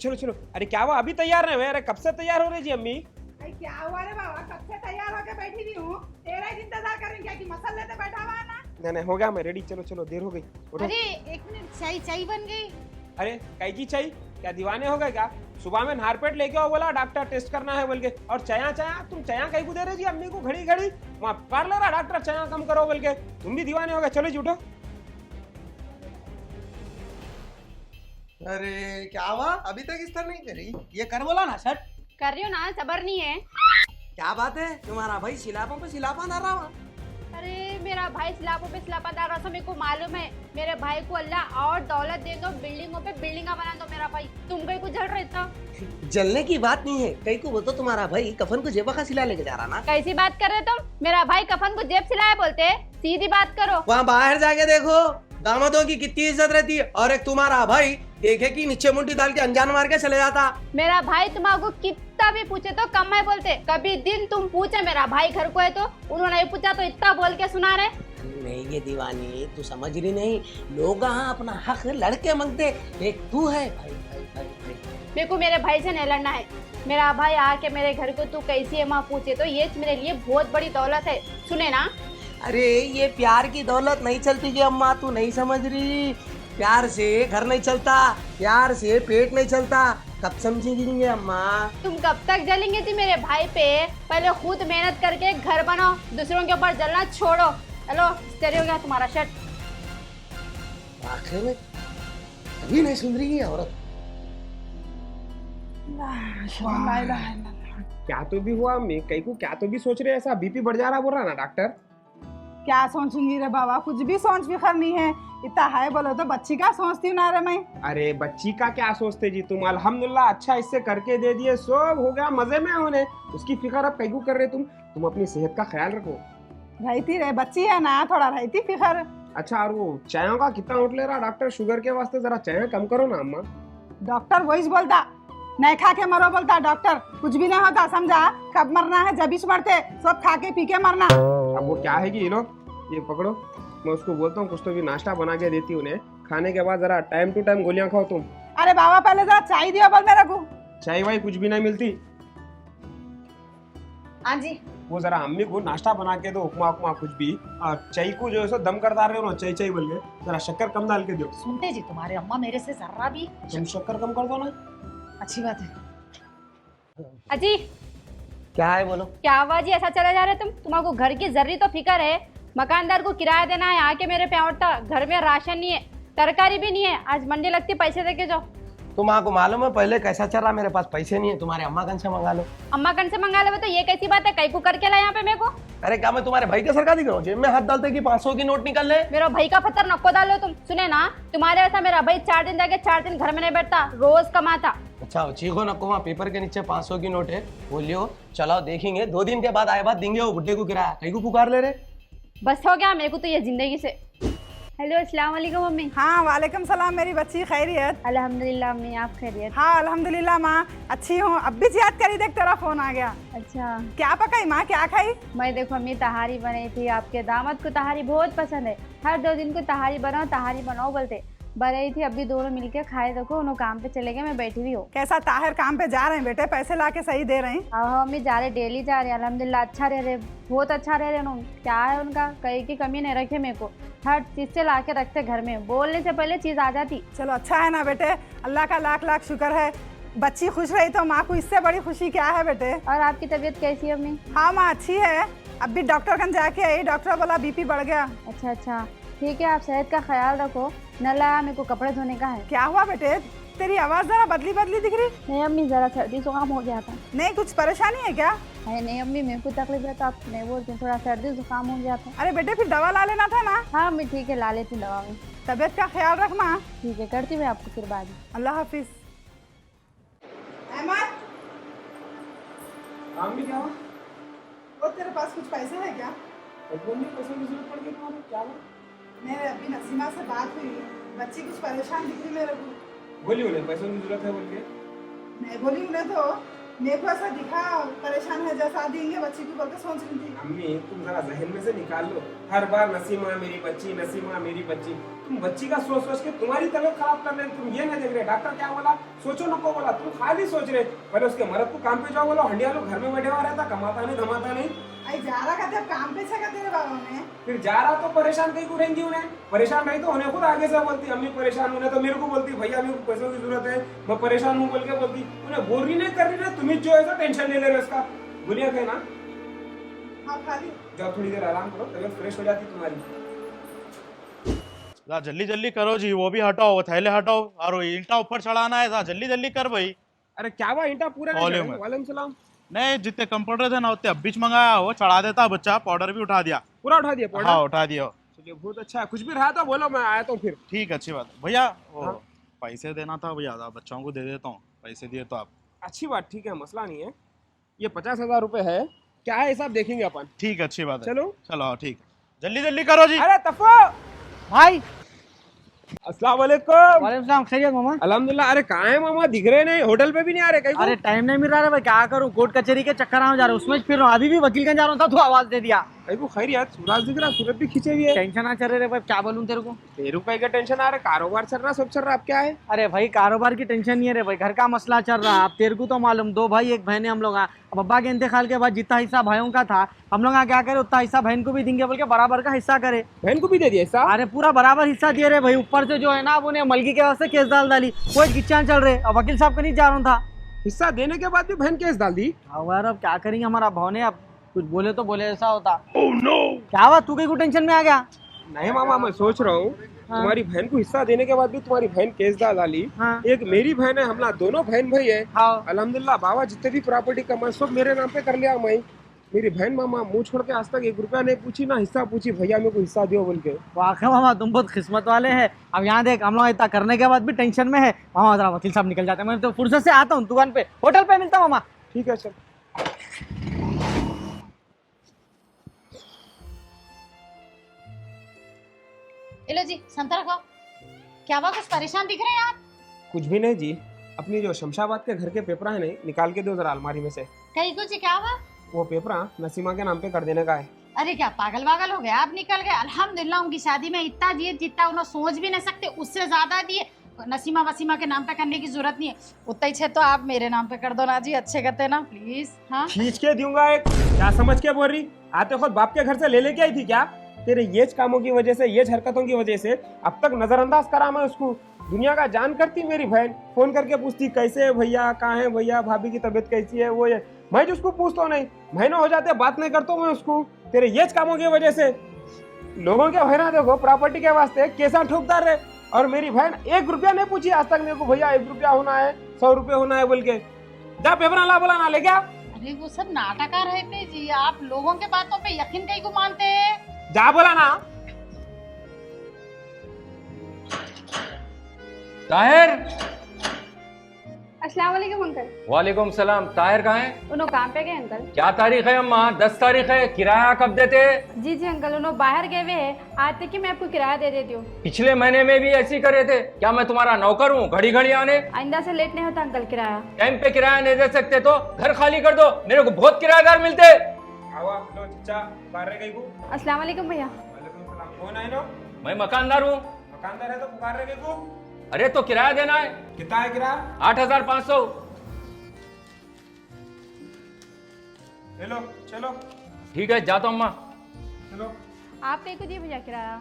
चलो चलो। अरे क्या हुआ, अभी तैयार नहीं हुए? अरे कब से तैयार हो रही जी अम्मी? अरे क्या हुआ रे बाबा, कब से तैयार होके बैठी हुई हूँ। तेरा ही इंतजार कर रही हूँ, क्या कि मसल लेते बैठा हुआ है ना। नहीं नहीं, हो गया, मैं रेडी। चलो चलो, देर हो गई, उठो। अरे एक मिनट, चाय चाय बन गई। अरे कई की चाय? क्या दीवाने हो गए क्या? सुबह में नारपेट लेके आओ, बोला डॉक्टर टेस्ट करना है बोल के, और चया चया तुम चया कहीं को दे रहे जी अम्मी को घड़ी घड़ी? वहाँ पार्लर है डॉक्टर, चया कम करो बोल के। तुम भी दीवाने हो गए। चलो जी उठो। अरे क्या हुआ, अभी तक इस्तर नहीं करी? ये कर बोला ना शर्ट। कर रही हूँ ना, सबर नहीं है। क्या बात है, तुम्हारा भाई सिलापा पे सिलापा डाल रहा हुआ। अरे मेरा भाई सिलापों पे सिलापा डाल रहा था, मेरे को मालूम है। मेरे भाई को अल्लाह और दौलत दे दो, बिल्डिंगों पे बिल्डिंगा बना दो मेरा भाई। तुम कहीं को जल रहे था? जलने की बात नहीं है, कहीं को वो तो तुम्हारा भाई कफन को जेबा का सिला लेके जा रहा ना। कैसी बात कर रहे तुम? मेरा भाई कफन को जेब सिलाया बोलते? सीधी बात करो। वहाँ बाहर जाके देखो दामादों की कितनी इज्जत रहती है, और एक तुम्हारा भाई देखे कि नीचे मुंडी डाल के अनजान मार के चले जाता। मेरा भाई तुम्हारे कितना भी पूछे तो कम है बोलते। कभी दिन तुम पूछे मेरा भाई घर को है तो उन्होंने नहीं पूछा तो इतना बोल के सुना रहे। नहीं ये दीवानी तू समझ रही नहीं, लोग यहाँ अपना हक लड़के मांगते, एक तू है। भाई भाई भाई भाई मेरे को मेरे भाई से नहीं लड़ना है। मेरा भाई आके मेरे घर को तू कैसी है माँ पूछे तो ये मेरे लिए बहुत बड़ी दौलत है, सुने ना। अरे ये प्यार की दौलत नहीं चलती कि अम्मा, तू नहीं समझ रही। प्यार से घर नहीं चलता, प्यार से पेट नहीं चलता। कब समझेगी ये अम्मा? तुम कब तक जलेंगे थी मेरे भाई पे? पहले खुद मेहनत करके घर बनाओ, दूसरों के ऊपर जलना छोड़ो। हेलो, स्टेरियो हो गया तुम्हारा शर्ट। आखिर में कभी नहीं सुन रही है औरत। क्या तो भी हुआ अम्मी, कहीं को क्या तो भी सोच रहे? ऐसा बीपी बढ़ जा रहा बोल रहा ना डॉक्टर। क्या सोचूंगी रे बाबा, कुछ भी सोच फिकर नहीं है। इतना है बोलो तो बच्ची का सोचती हूँ ना रे मैं। अरे बच्ची का क्या सोचते जी तुम? अल्हम्दुलिल्लाह अच्छा इससे करके दे दिए, सब हो गया, मजे में होने। उसकी फिक्र अब कहीं को कर रहे तुम अपनी सेहत का ख्याल रखो। रहती रे, बच्ची है ना, थोड़ा रहती फिकर। अच्छा, और वो चायों का कितना उठ ले रहा डॉक्टर? शुगर के वास्ते जरा चाय कम करो ना अम्मा। डॉक्टर वही बोलता, नहीं खा के मरो बोलता डॉक्टर। कुछ भी नहीं होता, समझा? कब मरना है जब इस मरते, सब खा के पी के मरना। अब वो क्या है कि ये लो, ये पकड़ो, मैं उसको बोलता हूँ कुछ तो भी नाश्ता बना के देती हूँ उन्हें। खाने के बाद जरा टाइम टू टाइम गोलियां खाओ तुम। अरे बाबा पहले जरा चाय दियो बोल मेरे को। चाय वाई कुछ भी नहीं मिलती। हाँ जी। वो जरा अम्मी को नाश्ता बना के दो, उपमा उपमा कुछ भी। और चाय को जो है सो दम कर डाल रहे हो ना, चाय चाय बोल के, जरा शक्कर कम डाल के दो। सुनते जी तुम्हारे अम्मा मेरे से जर्रा भी। तुम शक्कर कम कर दो ना। अच्छी बात है। अजी क्या है बोलो? क्या आवाज ऐसा चले जा रहे तुम? तुम्हारे घर की जर्री तो फिकर है। मकानदार को किराया देना है, आके मेरे पे औरता। घर में राशन नहीं है, तरकारी भी नहीं है। आज मंडी लगती, पैसे देके जाओ। तुम्हारे को मालूम है पहले कैसा चल रहा? मेरे पास पैसे नहीं है, तुम्हारे अम्मा गन से मंगा लो। अम्मा कन से मंगा ले तो ये कैसी बात है? कई को करके ला यहाँ पे मेरे को। अरे क्या मैं तुम्हारे भाई का सरकार दिख रहा हूँ? जेब में हाथ डालते कि 500 की नोट निकल ले। मेरा भाई का पत्थर नको डालो तुम। सुने ना, तुम्हारे ऐसा मेरा भाई 4 दिन जाके 4 दिन घर में नहीं बैठता, रोज कमाता। अच्छा चीखो नको, वहाँ पेपर के नीचे 500 की नोट है, बोलियो चलाओ देखेंगे। 2 दिन के बाद आए बात देंगे वो बुड्ढे को किराया। कहीं को पुकार ले रहे? बस हो गया मेरे को तो ये जिंदगी से। हेलो, अस्सलाम वालेकुम मम्मी। हाँ वालेकुम सलाम मेरी बच्ची, खैरियत? अल्हम्दुलिल्लाह अम्मी, आप खैरियत? हाँ अल्हम्दुलिल्लाह माँ, अच्छी हूँ। अब भी याद करी, देख तेरा फोन आ गया। अच्छा, क्या पकाई माँ, क्या खाई? मैं देखो अम्मी तहारी बनाई थी। आपके दामाद को तहारी बहुत पसंद है, हर 2 दिन को तहारी बनाओ बोलते। बनाई थी, अभी दोनों मिलके खाए। देखो उन्होंने काम पे चले गए, मैं बैठी हुई हूँ। कैसा ताहिर काम पे जा रहे हैं बेटे? पैसे ला के सही दे रहे हैं? हाँ अम्मी जा रहे, डेली जा रहे, अल्हम्दुलिल्लाह अच्छा रह रहे, बहुत अच्छा रह रहे उन्होंने। क्या है उनका, कहीं की कमी नहीं रखे मेरे को। हर चीज से ला के रखते घर में, बोलने से पहले चीज आ जाती। चलो अच्छा है ना बेटे, अल्लाह का लाख लाख शुक्र है। बच्ची खुश रही तो माँ को इससे बड़ी खुशी क्या है बेटे। और आपकी तबीयत कैसी है अम्मी? हाँ माँ अच्छी है, अब भी डॉक्टर कन जाके आई, डॉक्टर बोला बीपी बढ़ गया। अच्छा अच्छा, ठीक है, आप सेहत का ख्याल रखो। न लाया, मेरे को कपड़े धोने का है। क्या हुआ बेटे, तेरी आवाज जरा बदली बदली दिख रही। नहीं अम्मी, जरा सर्दी जुकाम हो गया था। नहीं कुछ परेशानी है क्या? है नहीं अम्मी, मेरे को तकलीफ है तो आप नहीं बोलते, थोड़ा सर्दी जुकाम हो गया था। अरे बेटे फिर दवा ला लेना था ना। हाँ अम्मी ठीक है, ला लेती दवा में। तबीयत का ख्याल रख माँ। ठीक है, करती मैं आपको फिर बाद में। अल्लाह हाफिज। अहमद, अम्मी क्या हुआ? वो तेरे पास कुछ पैसे है क्या? पैसे की जरूरत पड़ गई तुम्हारे, क्या हुआ? मेरे अभी नसीमा से बात हुई, बच्ची कुछ परेशान दिख रही मेरे को। बोली उन्हें पैसों की जरूरत है बोल के। मैं बोली उन्हें तो मेरे को ऐसा दिखा परेशान है जैसा देंगे बच्ची को बोल के सोच रही थी। अम्मी तुम जरा जहन में से निकाल लो, हर बार नसीमा मेरी बच्ची, नसीमा मेरी बच्ची। तुम बच्ची का सोच सोच के तुम्हारी तबीयत खराब कर रहे, तुम ये नहीं देख रहे डॉक्टर क्या बोला, सोचो नको बोला, तुम खाली सोच रहे। पहले उसके मर्द को काम पे जाओ बोलो, हंडिया लोग घर में बैठे हुआ रहता, कमाता नहीं धमाता नहीं। आई जा रहा कहते अब काम पे से कहते रे बाबा ने फिर जा रहा तो परेशान कहीं को रहेंगी उन्हें, परेशान नहीं तो उन्हें खुद आगे से बोलती अम्मी परेशान, उन्हें तो मेरे को बोलती भैया मेरे को पैसों की जरूरत है, मैं परेशान हूँ बोल के बोलती। उन्हें बोल रही नहीं कर रही ना, तुम्हें जो है टेंशन ले ले रहे उसका। बोलिए क्या ना, हाँ खाली जाओ थोड़ी देर आराम करो, तबीयत फ्रेश हो जाती तुम्हारी। जल्दी जल्दी करो जी, वो भी हटाओ, वो थैले हटाओ, और वो ईंटा ऊपर चढ़ाना है, जल्दी जल्दी कर भाई। अरे क्या हुआ, ईंटा पूरा नहीं वॉल्यूम चढ़ा? है। वालेकुम सलाम। नहीं, जितने कंप्यूटर थे ना उतने अब बीच मंगाया, वो चढ़ा देता बच्चा, पाउडर भी उठा दिया। पूरा उठा दिया पाउडर? हाँ उठा दिया। चलिए बहुत अच्छा है, कुछ भी रहा तो बोलो, मैं आया तो फिर। ठीक, अच्छी बात है भैया। वो हाँ। पैसे देना था भैया, बच्चों को दे देता हूँ, पैसे दिए तो आप। अच्छी बात, ठीक है मसला नहीं है। ये 50,000 रुपए है, क्या है हिसाब देखेंगे अपन। ठीक, अच्छी बात है। चलो चलो हाँ, ठीक, जल्दी जल्दी करो जी। अरे तफो, भाई अस्सलाम वालेकुम। वालेकुम सलाम, खैरियत मामा? अल्हम्दुलिल्लाह। अरे कहाँ है मामा, दिख रहे नहीं, होटल पे भी नहीं आ रहे कहीं को? अरे टाइम नहीं मिल रहा है भाई, क्या करूं, कोर्ट कचहरी के चक्कर में जा रहा हूँ, उसमें फिर रहा हूं। अभी भी वकीलगंज जा रहा था तो आवाज दे दिया। कहीं को खैरियत, सूरज दिख रहा, सूरज भी खींचे हुई है। टेंशन आ चल रहे भाई, क्या बोलूं तेरे को। 1 रुपए का टेंशन आ रहा, कारोबार चल रहा, सब चल रहा, अब क्या है? अरे भाई कारोबार की टेंशन नहीं है रे भाई, घर का मसला चल रहा है। अब तेरे को तो मालूम, 2 भाई 1 बहन है हम लोग। अब अब्बा के इंतकाल के बाद जितना हिस्सा भाइयों का था, हम लोग क्या करे उतना हिस्सा बहन को भी देंगे बोल के बराबर का हिस्सा करे। बहन को भी दे दिया हिस्सा? अरे पूरा बराबर हिस्सा दिए रे भाई। ऊपर से जो है ना, अब उन्हें मलगी के वास्ते केस डाल डाली, कोई गिच्चान चल रहे। अब वकील साहब का नहीं जा रहा था। हिस्सा देने के बाद भी बहन केस डाल दी? अब यार अब क्या करेंगे, हमारा भाव ने अब कुछ बोले तो बोले, ऐसा होता। क्या हुआ, तू कहीं को टेंशन में आ गया? नहीं मामा, मैं सोच रहा हूँ तुम्हारी बहन को हिस्सा देने के बाद भी तुम्हारी बहन केस डाली। हाँ। एक मेरी बहन है, हम लोग दोनों बहन भाई है। हाँ। अल्हम्दुलिल्लाह बाबा, जितने भी प्रॉपर्टी कमा सब मेरे नाम पे कर लिया मैं। मेरी बहन मामा मुंह छोड़ के आज तक 1 रुपया नहीं पूछी, ना हिस्सा पूछी भैया मेरे को हिस्सा दियो बोल के। वाकई मामा तुम बहुत किस्मत वाले हैं। अब यहाँ देख, हम लोग इतना करने के बाद भी टेंशन में है। मामा जरा वकील साहब निकल जाते हैं, मैं तो फुर्सत से आता हूँ दुकान पे, होटल पे मिलता हूँ मामा। ठीक है चल। ये लो जी संतरा खाओ। क्या हुआ, कुछ परेशान दिख रहे हैं आप? कुछ भी नहीं जी, अपनी जो शमशाबाद के घर के पेपर है नहीं, निकाल के दो जरा अलमारी में से। कहीं कुछ क्या हुआ? वो पेपर नसीमा के नाम पे कर देने का है। अरे क्या पागल वागल हो गया, आप निकल गए। अल्हम्दुलिल्लाह उनकी शादी में इतना दिए जितना उन्हें सोच भी नहीं सकते, उससे ज्यादा दिए। नसीमा वसीमा के नाम पे करने की जरूरत नहीं है, उतना ही तो आप मेरे नाम पे कर दो ना जी, अच्छे करते ना प्लीज। हाँ खींच के दूंगा एक, क्या समझ के बोल रही? आते खुद बाप के घर से ले लेके आई थी क्या? तेरे ये कामों की वजह से, ये हरकतों की वजह से अब तक नजरअंदाज करा मैं उसको। दुनिया का जान करती मेरी बहन, फोन करके पूछती कैसे है भैया, कहाँ है भैया, भाभी की तबीयत कैसी है, वो ये। मैं जो उसको पूछता नहीं, महीनों हो जाते बात नहीं करता मैं उसको। तेरे ये कामों की वजह से लोगों के बहना देखो प्रॉपर्टी के वास्ते कैसा ठोकदार है। और मेरी बहन 1 रुपया नहीं पूछी आज तक मेरे को, भैया 1 रुपया होना है, 100 रुपये होना है बोल के। जा पेपर ला बोला ना ले क्या? अरे वो सब नाटका रहते जी, आप लोगों के बातों पे यकीन कहीं को मानते हैं। जा बोला ना। ताहिर। अस्सलाम वालेकुम अंकल। वालेकुम सलाम। ताहिर कहाँ है? उन्हों काम पे गए अंकल। क्या तारीख है अम्मा? 10 तारीख है। किराया कब देते? जी जी अंकल, उन्होंने बाहर गए हुए हैं, आते कि मैं आपको किराया दे देती हूँ। पिछले महीने में भी ऐसी करे थे क्या? मैं तुम्हारा नौकर हूँ घड़ी घड़ी आने? आइंदा से लेट नहीं होता अंकल किराया। टाइम पे किराया नहीं दे सकते तो घर खाली कर दो, मेरे को बहुत किराएदार मिलते। आवा लो चचा, पुकार रहे कहीं को? अस्सलाम वालेकुम भैया। वालेकुम सलाम। कौन है नो? मैं मकानदार हूँ। मकानदार है तो पुकार रहे कहीं को? अरे तो किराया देना है। कितना है किराया? 8,500। चलो चलो ठीक है जाता हूँ अम्मा। चलो। आप कहीं को दिए भैया किराया?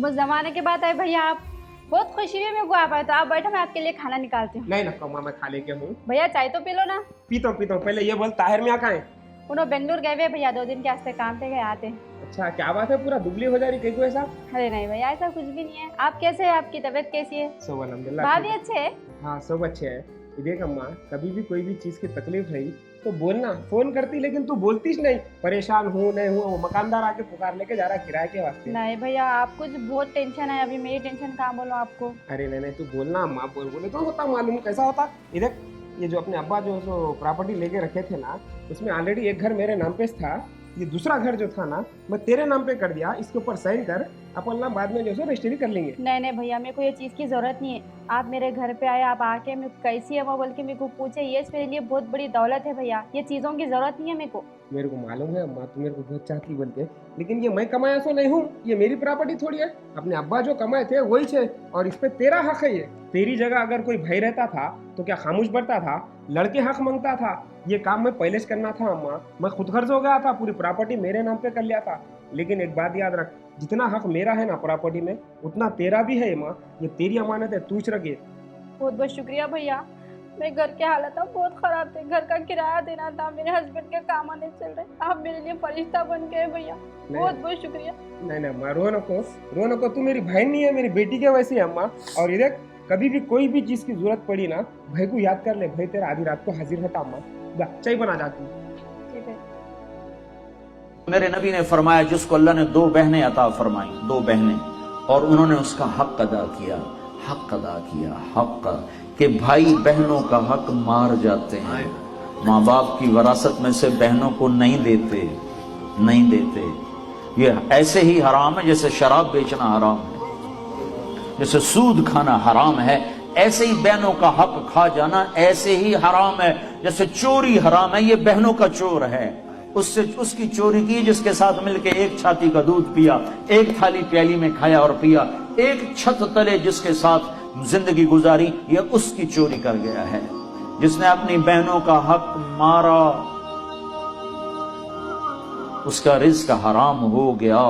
बस जमाने के बाद आए भैया आप, बहुत खुशी हुई मेरे को आप आए, तो आप बैठो मैं आपके लिए खाना निकालती हूँ। नहीं ना कमा, मैं खा लेके हूँ। भैया चाय तो पी लो ना। पीता हूँ। पहले ये बोल ताहिर मियाँ कहाँ है? उन्होंने बेंगलोर गए हुए भैया, 2 दिन के वास्ते काम पे गए, आते। अच्छा क्या बात है, पूरा दुबली हो जा रही कहीं को ऐसा? अरे नहीं भैया ऐसा कुछ भी नहीं है। आप कैसे हैं, आपकी तबीयत कैसी है? सब अल्हम्दुलिल्लाह। भाभी अच्छे है? हाँ सब अच्छे है। देख अम्मा, कभी भी कोई भी चीज की तकलीफ रही तो बोलना, फोन करती, लेकिन तू बोलतीस नहीं परेशान हूँ नहीं हूँ। वो मकानदार आके पुकार लेके जा रहा किराए के वास्ते। नहीं भैया आप कुछ बहुत टेंशन है, अभी मेरी टेंशन कहाँ बोलूं आपको। अरे नहीं तू बोलना अम्मा, बोले तो होता मालूम कैसा होता। इधर ये जो अपने अब्बा जो प्रॉपर्टी लेके रखे थे ना, उसमें ऑलरेडी एक घर मेरे नाम पे था, ये दूसरा घर जो था ना मैं तेरे नाम पे कर दिया, इसके ऊपर साइन कर। अपन ना बाद में जो है रजिस्ट्री कर लेंगे। नहीं नहीं भैया, मेरे को ये चीज़ की ज़रूरत नहीं है। आप मेरे घर पे आए, आप आके मैं कैसी है वो बोल के मेरे को पूछे, ये मेरे लिए बहुत बड़ी दौलत है भैया। ये चीज़ों की ज़रूरत नहीं है मेरे को। मेरे को मालूम है अम्मा, तू मेरे को बहुत चाहती बोल के, लेकिन ये मैं कमाया सो नहीं हूँ, ये मेरी प्रॉपर्टी थोड़ी है। अपने अब्बा जो कमाए थे वही है, और इस पे तेरा हक है। ये तेरी जगह अगर कोई भाई रहता था तो क्या खामोश बैठता था? लड़के हक मांगता था। ये काम मैं पहले से करना था अम्मा, मैं खुद खर्च हो गया था, पूरी प्रॉपर्टी मेरे नाम पे कर लिया था। लेकिन एक बात याद रख, जितना हक मेरा है ना प्रॉपर्टी में, उतना तेरा भी है माँ। ये तेरी अमानत है, तू रखे। बहुत बहुत शुक्रिया भैया। मेरे घर के हालत अब बहुत ख़राब थे, घर का किराया देना था, मेरे हस्बैंड के काम नहीं चल रहे, आप मेरे लिए फरिश्ता बन गए भैया। बहुत बहुत शुक्रिया। नहीं नहीं अम्मा, रो नको, तू मेरी बहन नहीं है, मेरी बेटी के वैसी है अम्मा। और ये देख, कभी भी कोई भी चीज की जरूरत पड़ी ना, भाई को याद कर ले, भाई तेरा आधी रात को हाजिर रहता अम्मा। चाय बना जाती। ठीक है। मेरे नबी ने फरमाया, जिसको अल्लाह ने 2 बहनें अता फरमाई, 2 बहनें, और उन्होंने उसका हक अदा किया, हक कि भाई बहनों का हक मार जाते हैं। माँ बाप की वरासत में से बहनों को नहीं देते। ये ऐसे ही हराम है जैसे शराब बेचना हराम है, जैसे सूद खाना हराम है, ऐसे ही बहनों का हक खा जाना ऐसे ही हराम है जैसे चोरी हराम है। ये बहनों का चोर है, उससे उसकी चोरी की जिसके साथ मिलके एक छाती का दूध पिया, एक थाली प्याली में खाया और पिया, एक छत तले जिसके साथ जिंदगी गुजारी, ये उसकी चोरी कर गया है। जिसने अपनी बहनों का हक मारा उसका रिज़्क़ हराम हो गया।